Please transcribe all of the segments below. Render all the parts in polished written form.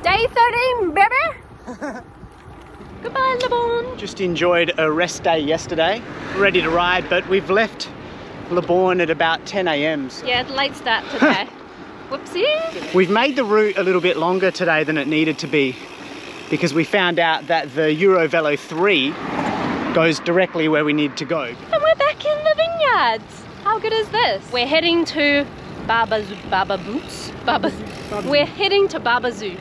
Day 13, baby! Goodbye, Le Bon! Just enjoyed a rest day yesterday. Ready to ride, but we've left Le Bon at about 10 a.m. So. Yeah, late start today. Whoopsie! We've made the route a little bit longer today than it needed to be because we found out that the EuroVelo3 goes directly where we need to go. And we're back in the vineyards! How good is this? We're heading to We're heading to Barbezieux,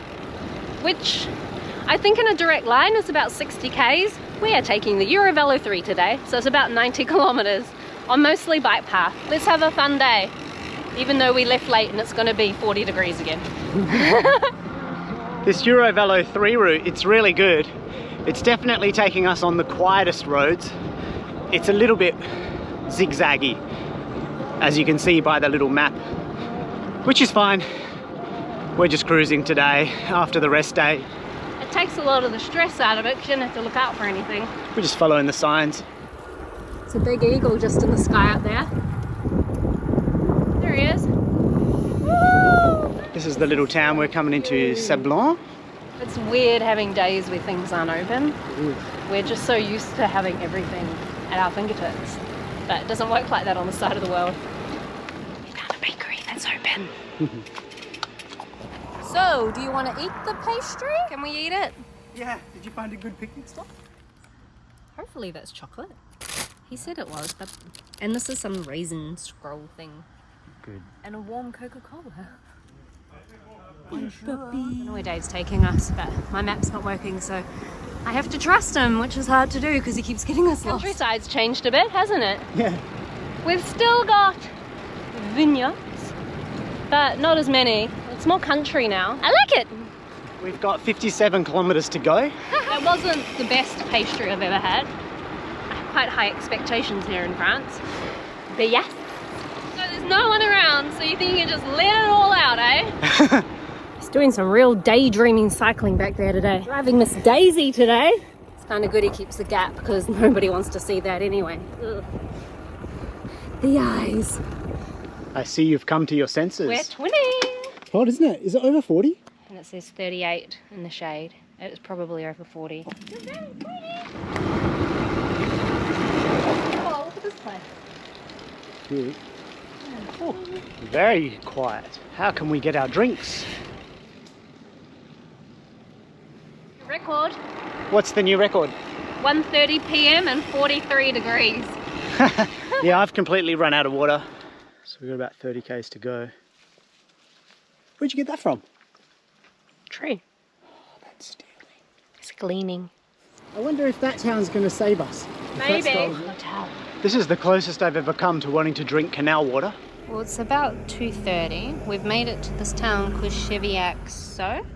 which I think in a direct line is about 60 k's. We are taking the EuroVelo3 today, so it's about 90 kilometers on mostly bike path. Let's have a fun day, even though we left late and it's going to be 40 degrees again. This EuroVelo3 route, it's really good. It's definitely taking us on the quietest roads. It's a little bit zigzaggy, as you can see by the little map, which is fine. We're just cruising today after the rest day. It takes a lot of the stress out of it because you don't have to look out for anything. We're just following the signs. It's a big eagle just in the sky up there. There he is. Woo! This is the little town we're coming into, Sablon. It's weird having days where things aren't open. We're just so used to having everything at our fingertips. But it doesn't work like that on the side of the world. We found a bakery that's open. So, do you want to eat the pastry? Can we eat it? Yeah, did you find a good picnic spot? Hopefully that's chocolate. He said it was, but... And this is some raisin scroll thing. Good. And a warm Coca-Cola. I don't know where Dave's taking us, but my map's not working, so I have to trust him, which is hard to do because he keeps getting us lost. Countryside's changed a bit, hasn't it? Yeah. We've still got vineyards, but not as many. It's more country now. I like it! We've got 57 kilometers to go. That wasn't the best pastry I've ever had. I have quite high expectations here in France. But yes. So there's no one around, so you think you can just let it all out, eh? He's doing some real daydreaming cycling back there today. Driving Miss Daisy today. It's kind of good he keeps the gap because nobody wants to see that anyway. Ugh. The eyes. I see you've come to your senses. We're 20. Hot, isn't it? Is it over 40? And it says 38 in the shade. It's probably over 40. Oh, look at this place. Good. Oh, very quiet. How can we get our drinks? Record. What's the new record? 1:30 p.m. and 43 degrees. Yeah, I've completely run out of water. So we've got about 30 k's to go. Where'd you get that from? Tree. Oh, that's stealing. It's gleaning. I wonder if that town's going to save us. Maybe. Hotel. This is the closest I've ever come to wanting to drink canal water. Well, it's about 2:30. We've made it to this town called Cheviac, so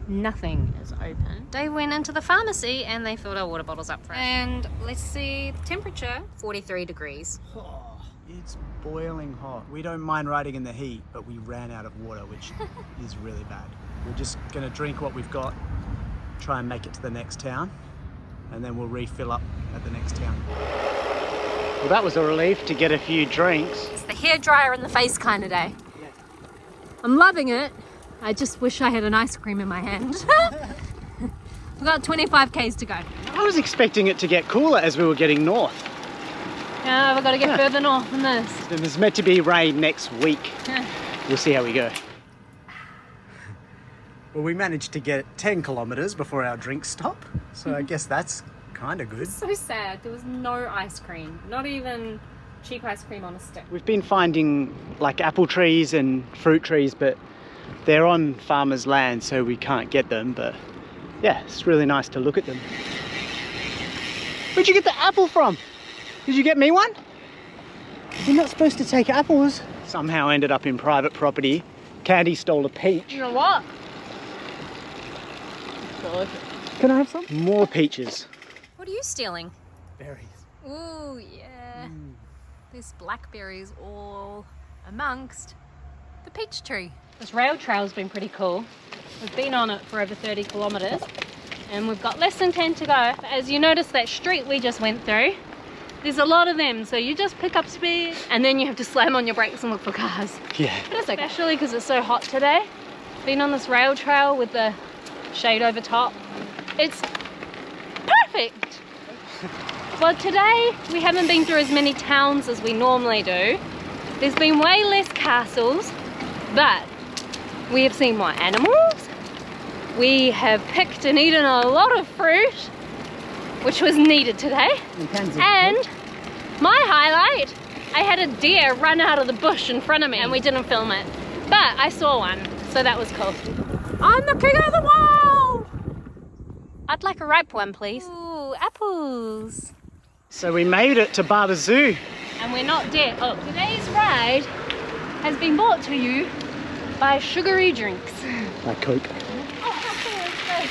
nothing is open. Dave went into the pharmacy and they filled our water bottles up for us. And let's see, the temperature, 43 degrees. Oh, it's boiling hot. We don't mind riding in the heat, but we ran out of water, which is really bad. We're just going to drink what we've got, try and make it to the next town, and then we'll refill up at the next town. Well, that was a relief to get a few drinks. It's the hairdryer in the face kind of day. Yeah. I'm loving it. I just wish I had an ice cream in my hand. We've got 25 k's to go. I was expecting it to get cooler as we were getting north. Yeah, we've got to get further north than this. There's meant to be rain next week. We'll see how we go. Well, we managed to get 10 kilometers before our drink stop, so I guess that's kind of good. So sad, there was no ice cream, not even cheap ice cream on a stick. We've been finding like apple trees and fruit trees, but they're on farmers' land, so we can't get them, but yeah, it's really nice to look at them. Where'd you get the apple from? Did you get me one? You're not supposed to take apples. Somehow ended up in private property. Candy stole a peach. You know what? Can I have some? More peaches. What are you stealing? Berries. Ooh, yeah. There's blackberries all amongst the peach tree. This rail trail's been pretty cool. We've been on it for over 30 kilometers and we've got less than 10 to go. As you notice, that street we just went through, there's a lot of them, so you just pick up speed and then you have to slam on your brakes and look for cars. Yeah. But it's okay, especially because it's so hot today. Been on this rail trail with the shade over top. It's perfect. Well, today we haven't been through as many towns as we normally do. There's been way less castles, but we have seen more animals. We have picked and eaten a lot of fruit, which was needed today. And my highlight, I had a deer run out of the bush in front of me and we didn't film it. But I saw one, so that was cool. I'm the king of the world! I'd like a ripe one, please. Ooh, apples. So we made it to Barbezieux. And we're not dead. Oh, today's ride has been brought to you by sugary drinks. By Coke. Oh, apples!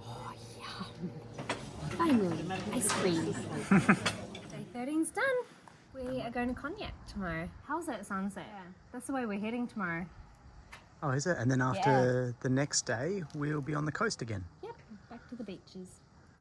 Oh, yum. Finally, ice cream. Day 13's done. We are going to Cognac tomorrow. How's that sunset? Yeah. That's the way we're heading tomorrow. Oh, is it? And then after the next day, we'll be on the coast again. Yep, back to the beaches.